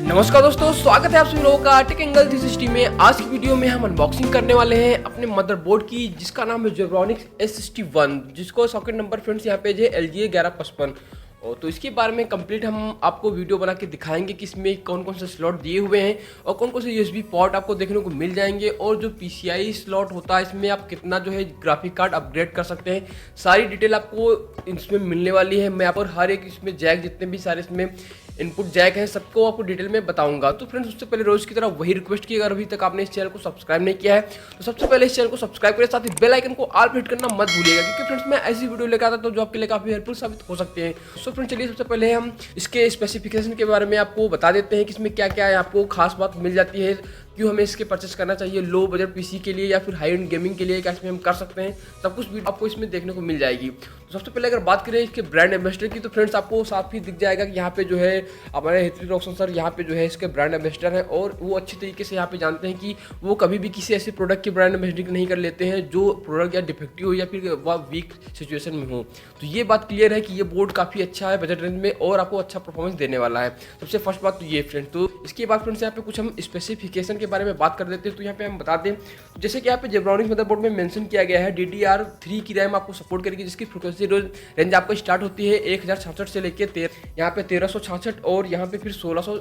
नमस्कार दोस्तों, स्वागत है आप सभी लोगों का टेक एंगल 360 में। आज की वीडियो में हम अनबॉक्सिंग करने वाले हैं अपने मदरबोर्ड की, जिसका नाम है जेब्रॉनिक्स S61, जिसको सॉकेट नंबर फ्रेंड्स यहाँ पे है LGA 1155। और तो इसके बारे में कंप्लीट हम आपको वीडियो बना के दिखाएंगे कि इसमें कौन कौन से स्लॉट दिए हुए हैं और कौन कौन से USB पोर्ट आपको देखने को मिल जाएंगे, और जो PCI स्लॉट होता है इसमें आप कितना जो है ग्राफिक कार्ड अपग्रेड कर सकते हैं। सारी डिटेल आपको इसमें मिलने वाली है। मैं आप और हर एक इसमें जैक, जितने भी सारे इसमें इनपुट जैक है, सबको आपको डिटेल में बताऊंगा। तो फ्रेंड्स, उससे पहले रोज की तरह वही रिक्वेस्ट की, अगर अभी तक आपने इस चैनल को सब्सक्राइब नहीं किया है तो सबसे पहले इस चैनल को सब्सक्राइब करें, साथ ही बेल आइकन को ऑल पे हिट करना मत भूलिएगा, क्योंकि फ्रेंड्स मैं ऐसी वीडियो लेकर आता हूं जो आपके लिए काफी हेल्पफुल साबित हो सकते हैं। सो फ्रेंड्स, चलिए सबसे पहले हम इसके स्पेसिफिकेशन के बारे में आपको बता देते हैं कि इसमें क्या क्या है, आपको खास बात मिल जाती है, क्यों हमें इसके परचेस करना चाहिए लो बजट पीसी के लिए या फिर हाई एंड गेमिंग के लिए, क्या इसमें हम कर सकते हैं, सब कुछ भी आपको इसमें देखने को मिल जाएगी। तो सबसे पहले अगर बात करें इसके ब्रांड एम्बेसडर की, तो फ्रेंड्स आपको साफ ही दिख जाएगा कि यहाँ पे जो है हमारे ऋतिक रोशन सर यहाँ पे जो है इसके ब्रांड एम्बेसडर हैं, और वो अच्छी तरीके से यहाँ पे जानते हैं कि वो कभी भी किसी ऐसे प्रोडक्ट के ब्रांड एम्बेसडर नहीं कर लेते हैं जो प्रोडक्ट या डिफेक्टिव हो या फिर वह वीक सिचुएशन में हो। तो ये बात क्लियर है कि ये बोर्ड काफ़ी अच्छा है बजट रेंज में और आपको अच्छा परफॉर्मेंस देने वाला है। सबसे फर्स्ट बात तो ये फ्रेंड। तो इसके बाद फ्रेंड्स यहाँ पे कुछ हम स्पेसिफिकेशन के बारे में बात कर देते हैं। तो यहाँ पे हम बता दें, जैसे कि यहाँ पे जेब्रॉनिक्स मदरबोर्ड में मेंशन किया गया है DDR3 की रैम आपको सपोर्ट करेगी, जिसकी फ्रीक्वेंसी रेंज आपको स्टार्ट होती है 1066 से लेकर यहाँ पे 1366 और यहाँ पे फिर 1600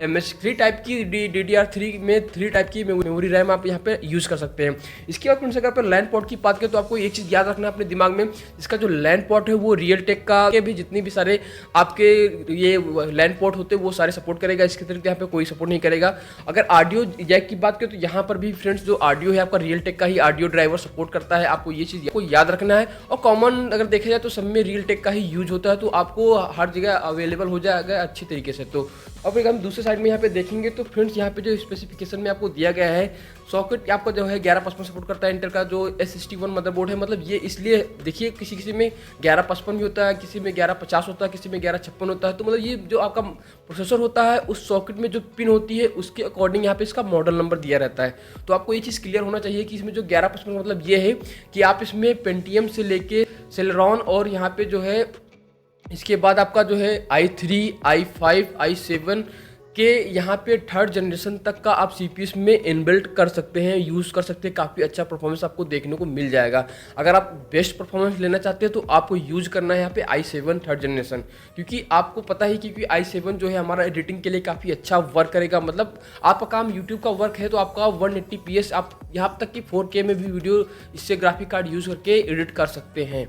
MS। 3 टाइप की DDR3 में 3 टाइप की मेमोरी रैम आप यहाँ पे यूज़ कर सकते हैं। इसके बाद फ्रेंड्स, अगर लैंड पोर्ट की बात करें तो आपको एक चीज़ याद रखना है अपने दिमाग में, इसका जो लैंड पोर्ट है वो रियल टेक का के भी जितनी भी सारे आपके ये लैंड पोर्ट होते हैं वो सारे सपोर्ट करेगा। इसके तरीके यहाँ पे कोई सपोर्ट नहीं करेगा। अगर ऑडियो जैक की बात करें तो यहाँ पर भी फ्रेंड्स जो ऑडियो है आपका रियल टेक का ही ऑडियो ड्राइवर सपोर्ट करता है, आपको ये चीज़ को याद रखना है। और कॉमन अगर देखा जाए तो सब में रियल टेक का ही यूज होता है, तो आपको हर जगह अवेलेबल हो जाएगा अच्छी तरीके से। तो अब हम दूसरे साइड में यहाँ पे देखेंगे तो फ्रेंड्स यहाँ पे जो स्पेसिफिकेशन में आपको दिया गया है, सॉकेट आपका जो है 1155 सपोर्ट करता है। इंटेल का जो S61 मदरबोर्ड है, मतलब ये इसलिए देखिए किसी में 1155 भी होता है, किसी में 1150 होता है, किसी में 1156 होता है। तो मतलब ये जो आपका प्रोसेसर होता है उस सॉकेट में जो पिन होती है उसके अकॉर्डिंग यहाँ पे इसका मॉडल नंबर दिया रहता है। तो आपको ये चीज़ क्लियर होना चाहिए कि इसमें जो 1155 मतलब ये है कि आप इसमें पेंटियम से लेके सेलेरॉन और यहाँ पे जो है इसके बाद आपका जो है i3, i5, i7 के यहाँ पे 3rd जनरेशन तक का आप CPUs में इनबिल्ट कर सकते हैं, यूज़ कर सकते हैं। काफ़ी अच्छा परफॉर्मेंस आपको देखने को मिल जाएगा। अगर आप बेस्ट परफॉर्मेंस लेना चाहते हैं तो आपको यूज़ करना है यहाँ पे i7 3rd जनरेशन, क्योंकि आपको पता ही क्योंकि i7 जो है हमारा एडिटिंग के लिए काफ़ी अच्छा वर्क करेगा। मतलब आपका काम यूट्यूब का वर्क है तो आपका 180p आप यहाँ तक कि 4K में भी वीडियो इससे ग्राफिक कार्ड यूज़ करके एडिट कर सकते हैं।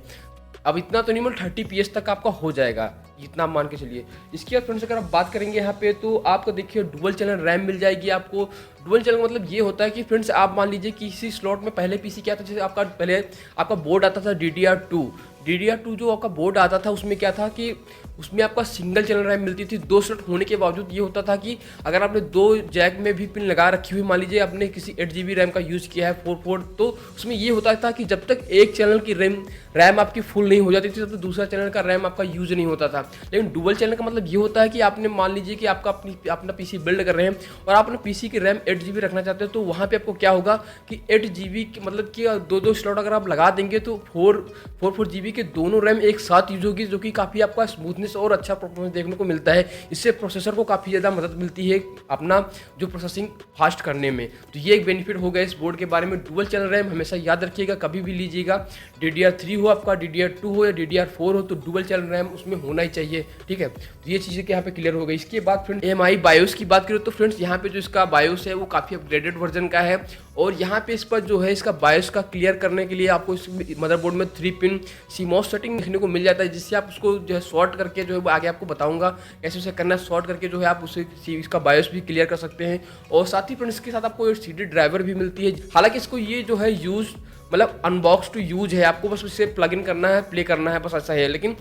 अब इतना तो नहीं, मतलब 30PS तक आपका हो जाएगा, इतना मान के चलिए। इसके बाद फ्रेंड्स अगर आप बात करेंगे यहाँ पे तो आपको देखिए डुअल चैनल रैम मिल जाएगी आपको। डुअल चैनल मतलब ये होता है कि फ्रेंड्स आप मान लीजिए कि इसी स्लॉट में पहले पीसी क्या था, जैसे आपका पहले आपका बोर्ड आता था DDR2 जो आपका बोर्ड आता था उसमें क्या था कि उसमें आपका सिंगल चैनल रैम मिलती थी। 2 स्लॉट होने के बावजूद ये होता था कि अगर आपने 2 जैक में भी पिन लगा रखी हुई, मान लीजिए आपने किसी 8GB रैम का यूज़ किया है 4 तो उसमें ये होता था कि जब तक एक चैनल की रैम आपकी फुल नहीं हो जाती थी तब तक दूसरा चैनल का रैम आपका यूज़ नहीं होता था। लेकिन डुअल चैनल का मतलब ये होता है कि आपने मान लीजिए कि आपका अपना पीसी बिल्ड कर रहे हैं और आप अपने पीसी की रैम 8GB रखना चाहते हैं, तो वहाँ पे आपको क्या होगा कि 8GB मतलब कि 2 स्लॉट अगर आप लगा देंगे तो 4GB के दोनों रैम एक साथ यूज होगी, जो कि काफ़ी आपका स्मूथनेस और अच्छा परफॉर्मेंस देखने को मिलता है। इससे प्रोसेसर को काफ़ी ज़्यादा मदद मिलती है अपना जो प्रोसेसिंग फास्ट करने में। तो ये एक बेनिफिट हो गया इस बोर्ड के बारे में। डुअल चैनल रैम हमेशा याद रखिएगा, कभी भी लीजिएगा, DDR3 हो आपका, DDR2 हो या DDR4 हो, तो डुअल चैनल रैम उसमें होना ही चाहिए। ठीक है, तो ये चीज़ें यहाँ पे क्लियर हो गई। इसके बाद फ्रेंड AMI बायोस की बात करें तो फ्रेंड्स यहाँ पे जो इसका बायोस है वो काफ़ी अपग्रेडेड वर्जन का है, और यहाँ पे इस पर जो है इसका बायोस का क्लियर करने के लिए आपको इस मदरबोर्ड में 3 पिन CMOS सेटिंग देखने को मिल जाता है, जिससे आप उसको जो है शॉर्ट करके जो है आगे आपको बताऊंगा कैसे उसे करना है। शॉर्ट करके जो है आप उसे इसका बायोस भी क्लियर कर सकते हैं, और साथ ही फ्रेंड्स इसके साथ आपको एक CD ड्राइवर भी मिलती है। हालांकि इसको ये जो है यूज मतलब अनबॉक्स टू यूज है, आपको बस इसे प्लग इन करना है, प्ले करना है, बस ऐसा है। लेकिन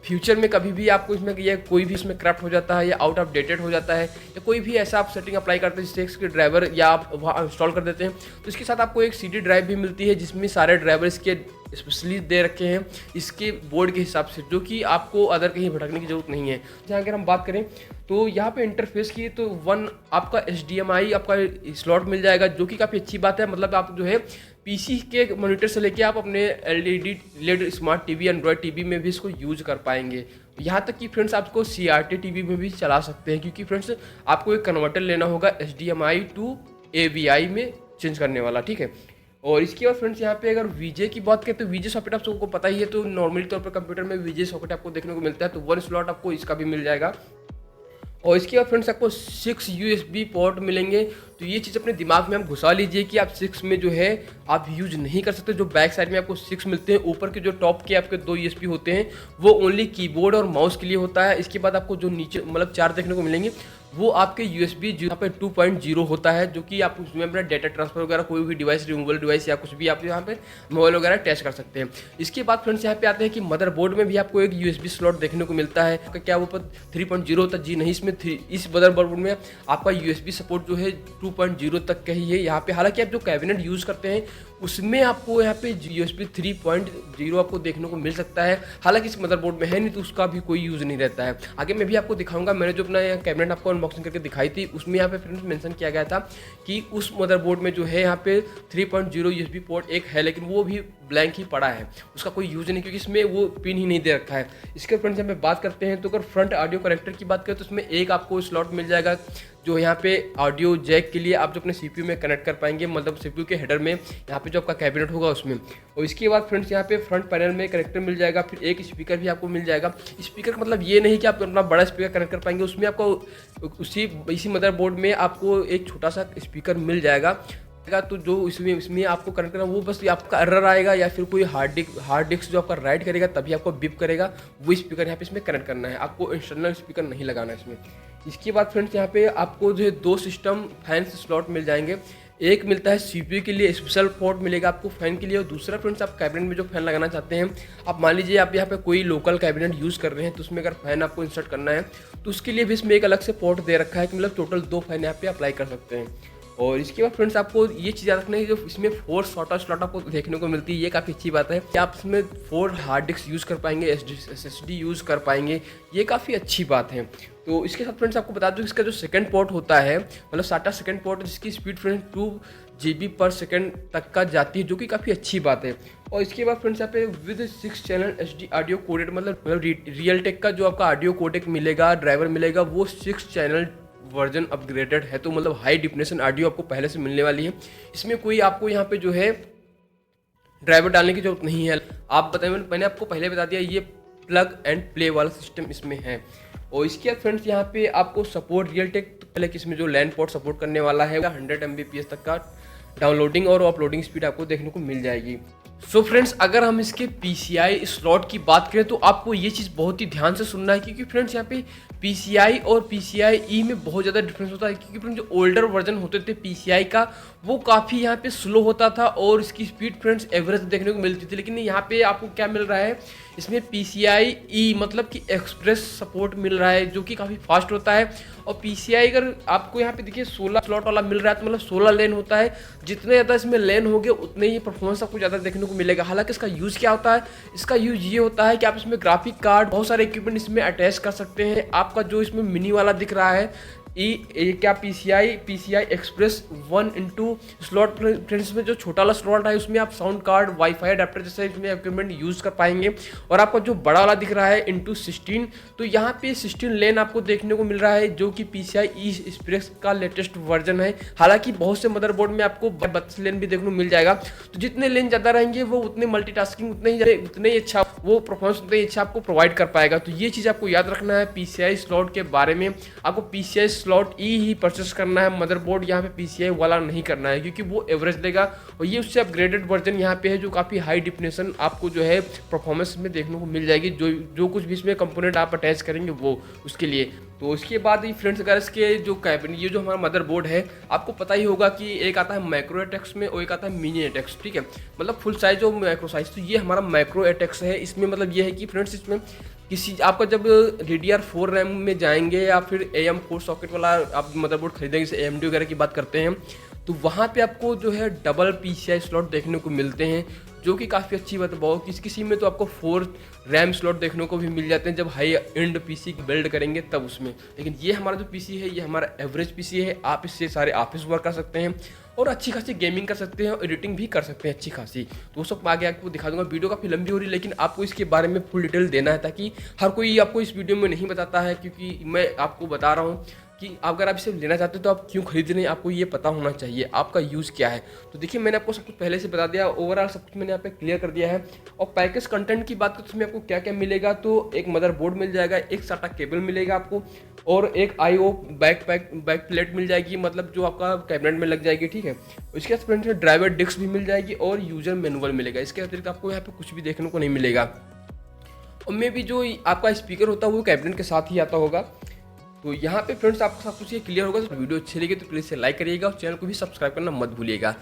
फ्यूचर में कभी भी आपको इसमें ये कोई भी इसमें करप्ट हो जाता है या आउट ऑफ डेटेड हो जाता है या कोई भी ऐसा आप सेटिंग अप्लाई करते हैं जिससे इसके ड्राइवर या आप वहाँ इंस्टॉल कर देते हैं, तो इसके साथ आपको एक CD ड्राइव भी मिलती है जिसमें सारे ड्राइवर इसके स्पेशली दे रखे हैं इसके बोर्ड के हिसाब से, जो कि आपको अदर कहीं भटकने की जरूरत नहीं है। जहाँ अगर हम बात करें तो यहाँ पे इंटरफेस की तो आपका HDMI आपका स्लॉट मिल जाएगा, जो कि काफ़ी अच्छी बात है। मतलब आप जो है पीसी के मॉनिटर से लेके आप अपने LED LED smart TV Android TV में भी इसको यूज कर पाएंगे। यहाँ तक कि फ्रेंड्स आपको CRT टीवी में भी चला सकते हैं, क्योंकि फ्रेंड्स आपको एक कन्वर्टर लेना होगा HDMI टू AVI में चेंज करने वाला, ठीक है। और इसके बाद फ्रेंड्स यहाँ पे अगर VJ की बात करें तो VJ सॉकेट आप सबको पता ही है, तो नॉर्मली तौर पर कंप्यूटर में VJ सॉकेट आपको देखने को मिलता है, तो 1 स्लॉट आपको इसका भी मिल जाएगा। और इसके बाद फ्रेंड्स आपको 6 USB पोर्ट मिलेंगे। तो ये चीज़ अपने दिमाग में आप घुसा लीजिए कि आप 6 में जो है आप यूज नहीं कर सकते। जो बैक साइड में आपको 6 मिलते हैं, ऊपर के जो टॉप के आपके 2 USB होते हैं वो ओनली कीबोर्ड और माउस के लिए होता है। इसके बाद आपको जो नीचे मतलब 4 देखने को मिलेंगे वो आपके USB यहाँ पे 2.0 होता है, जो कि आप उसमें अपना डेटा ट्रांसफर वगैरह कोई भी डिवाइस, रिमूवेबल डिवाइस या कुछ भी आप यहाँ पे मोबाइल वगैरह अटैच कर सकते हैं। इसके बाद फ्रेंड्स यहाँ पे आते हैं कि मदरबोर्ड में भी आपको एक USB स्लॉट देखने को मिलता है। क्या वो 3.0 होता है? जी नहीं, इसमें इस मदरबोर्ड में आपका USB सपोर्ट जो है 2.0 तक का ही है यहाँ पे। हालांकि आप जो कैबिनेट यूज़ करते हैं उसमें आपको यहाँ पे USB 3.0 आपको देखने को मिल सकता है। हालांकि इस मदरबोर्ड में है नहीं, तो उसका भी कोई यूज़ नहीं रहता है। आगे मैं भी आपको दिखाऊंगा, मैंने जो अपना कैबिनेट आपको अनबॉक्सिंग करके दिखाई थी उसमें यहाँ पे फ्रेंड्स मेंशन किया गया था कि उस मदरबोर्ड में जो है यहाँ पे 3.0 USB पोर्ट एक है, लेकिन वो भी ब्लैंक ही पड़ा है, उसका कोई यूज़ नहीं, क्योंकि इसमें वो पिन ही नहीं दे रखा है। इसके फ्रेंड्स यहाँ पे बात करते हैं तो अगर फ्रंट ऑडियो कनेक्टर की बात करें तो उसमें एक आपको स्लॉट मिल जाएगा जो यहाँ पे ऑडियो जैक के लिए आप जो अपने CPU में कनेक्ट कर पाएंगे, मतलब CPU के हेडर में यहाँ पे जो आपका कैबिनेट होगा उसमें। और इसके बाद फ्रेंड्स यहाँ पे फ्रंट पैनल में कनेक्टर मिल जाएगा, फिर एक स्पीकर भी आपको मिल जाएगा। स्पीकर मतलब ये नहीं कि आप अपना बड़ा स्पीकर कनेक्ट कर पाएंगे, उसमें आपको इसी मदरबोर्ड में आपको एक छोटा सा स्पीकर मिल जाएगा। तो जो इसमें आपको कनेक्ट करना वो बस आपका एरर आएगा या फिर कोई हार्ड डिस्क जो आपका राइट करेगा तभी आपको बिप करेगा, वो स्पीकर यहाँ पे इसमें कनेक्ट करना है, आपको इंटरनल स्पीकर नहीं लगाना है इसमें। इसके बाद फ्रेंड्स यहाँ पे आपको जो है 2 सिस्टम फैन स्लॉट मिल जाएंगे। एक मिलता है CPU के लिए स्पेशल पोर्ट मिलेगा आपको फैन के लिए, और दूसरा फ्रेंड्स आप कैबिनेट में जो फैन लगाना चाहते हैं, आप मान लीजिए आप यहाँ पे कोई लोकल कैबिनेट यूज़ कर रहे हैं तो उसमें अगर फैन आपको इंसर्ट करना है तो उसके लिए भी इसमें एक अलग से पोर्ट दे रखा है कि मतलब टोटल 2 फैन यहाँ पे अप्लाई कर सकते हैं। और इसके बाद फ्रेंड्स आपको ये चीज़ याद रखना है कि जो इसमें 4 स्लॉट आपको देखने को मिलती है, ये काफ़ी अच्छी बात है कि आप इसमें 4 हार्ड डिस्क यूज़ कर पाएंगे, SSD यूज़ कर पाएंगे, ये काफ़ी अच्छी बात है। तो इसके साथ फ्रेंड्स आपको बता दूं इसका जो सेकंड पोर्ट होता है, मतलब SATA सेकंड पोर्ट, जिसकी स्पीड फ्रेंड्स 2 GB पर सेकंड तक का जाती है, जो कि काफ़ी अच्छी बात है। और इसके बाद फ्रेंड्स यहाँ पे with 6 channel HD audio coded, मतलब रियल टेक का जो आपका ऑडियो कोडेक मिलेगा, ड्राइवर मिलेगा, वो 6 चैनल वर्जन अपग्रेडेड है, तो मतलब हाई डिफिनेशन ऑडियो आपको पहले से मिलने वाली है। इसमें कोई आपको यहाँ पे जो है ड्राइवर डालने की जरूरत नहीं है। आप बताएं, मैंने आपको पहले बता दिया, ये प्लग एंड प्ले वाला सिस्टम इसमें है। और इसके बाद फ्रेंड्स यहाँ पे आपको सपोर्ट रियल टेक, पहले इसमें जो लैंड पोर्ट सपोर्ट करने वाला है 100 Mbps तक का डाउनलोडिंग और अपलोडिंग स्पीड आपको देखने को मिल जाएगी। सो फ्रेंड्स अगर हम इसके PCI स्लॉट की बात करें तो आपको ये चीज़ बहुत ही ध्यान से सुनना है, क्योंकि फ्रेंड्स यहाँ पे PCI और PCIe में बहुत ज़्यादा डिफरेंस होता है। क्योंकि फ्रेंड्स जो ओल्डर वर्जन होते थे PCI का, वो काफ़ी यहाँ पे स्लो होता था और इसकी स्पीड फ्रेंड्स एवरेज देखने को मिलती थी। लेकिन यहाँ पे आपको क्या मिल रहा है, इसमें PCIe मतलब कि एक्सप्रेस सपोर्ट मिल रहा है, जो कि काफ़ी फास्ट होता है। और PCI अगर आपको यहाँ पे देखिए 16 स्लॉट वाला मिल रहा है, तो मतलब 16 लेन होता है। जितने ज़्यादा इसमें लेन होंगे उतने ही परफॉर्मेंस आपको ज़्यादा देखने को मिलेगा। हालांकि इसका यूज़ क्या होता है, इसका यूज़ ये होता है कि आप इसमें ग्राफिक कार्ड, बहुत सारे इक्विपमेंट इसमें अटैच कर सकते हैं। आपका जो इसमें मिनी वाला दिख रहा है क्या PCI express 1x slot friends में जो छोटा वाला स्लॉट है उसमें आप साउंड कार्ड, वाईफाई अडेप्टर जैसे इसमें इक्विपमेंट यूज़ कर पाएंगे। और आपका जो बड़ा वाला दिख रहा है *16, तो यहाँ पे 16 लेन आपको देखने को मिल रहा है, जो कि PCIe एक्सप्रेस का लेटेस्ट वर्जन है। हालांकि बहुत से मदरबोर्ड में आपको 32 लेन भी देखने को मिल जाएगा। तो जितने लेन ज़्यादा रहेंगे वो उतने मल्टीटास्किंग उतने ही अच्छा, वो परफॉर्मेंस उतने ही अच्छा आपको प्रोवाइड कर पाएगा। तो ये चीज़ आपको याद रखना है PCI स्लॉट के बारे में। आपको PCI स्लॉट ही परचेस करना है, मदरबोर्ड यहाँ पे PCI वाला नहीं करना है, क्योंकि वो एवरेज देगा। और ये उससे अपग्रेडेड वर्जन यहाँ पे है, जो काफ़ी हाई डिफिनेशन आपको जो है परफॉर्मेंस में देखने को मिल जाएगी, जो कुछ भी इसमें कंपोनेंट आप अटैच करेंगे वो उसके लिए। तो इसके बाद ही फ्रेंड्स अगर इसके जो कैबिनेट, ये जो हमारा मदरबोर्ड है, आपको पता ही होगा कि एक आता है माइक्रो एटेक्स में और एक आता है मिनी एटेक्स, ठीक है, मतलब फुल साइज और माइक्रो साइज। तो ये हमारा माइक्रो एटेक्स है। इसमें मतलब ये है कि फ्रेंड्स इसमें किसी आपका जब DDR4 रैम में जाएंगे या फिर AM4 सॉकेट वाला आप मदरबोर्ड खरीदेंगे, जैसे AMD वगैरह की बात करते हैं, तो वहाँ पे आपको जो है डबल PCI स्लॉट देखने को मिलते हैं, जो कि काफ़ी अच्छी बात है। बहुत किसी में तो आपको 4 रैम स्लॉट देखने को भी मिल जाते हैं जब हाई एंड पीसी बिल्ड करेंगे तब उसमें। लेकिन ये हमारा जो पीसी है ये हमारा एवरेज पीसी है। आप इससे सारे ऑफिस वर्क कर सकते हैं और अच्छी खासी गेमिंग कर सकते हैं और एडिटिंग भी कर सकते हैं अच्छी खासी। तो वो सब आगे आपको दिखा दूंगा। वीडियो काफ़ी लंबी हो रही है लेकिन आपको इसके बारे में फुल डिटेल देना है, ताकि हर कोई आपको इस वीडियो में नहीं बताता है, क्योंकि मैं आपको बता रहा हूँ कि अगर आप इसे लेना चाहते हो तो आप क्यों खरीद रहे हैं, आपको ये पता होना चाहिए आपका यूज़ क्या है। तो देखिए मैंने आपको सब कुछ पहले से बता दिया, ओवरऑल सब कुछ मैंने यहाँ पे क्लियर कर दिया है। और पैकेज कंटेंट की बात करें तो उसमें आपको क्या क्या मिलेगा, तो एक मदरबोर्ड मिल जाएगा, एक साटा केबल मिलेगा आपको, और एक IO बैक प्लेट मिल जाएगी, मतलब जो आपका कैबिनेट में लग जाएगी, ठीक है। इसके फ्रंट में ड्राइवर डिस्क भी मिल जाएगी और यूजर मैनुअल मिलेगा। इसके अतिरिक्त आपको यहाँ पे कुछ भी देखने को नहीं मिलेगा। और मे भी जो आपका स्पीकर होता है वो कैबिनेट के साथ ही आता होगा। तो यहाँ पे फ्रेंड्स आपको सब कुछ ये क्लियर होगा। तो वीडियो अच्छी लगी तो प्लीज़ से लाइक करिएगा और चैनल को भी सब्सक्राइब करना मत भूलिएगा।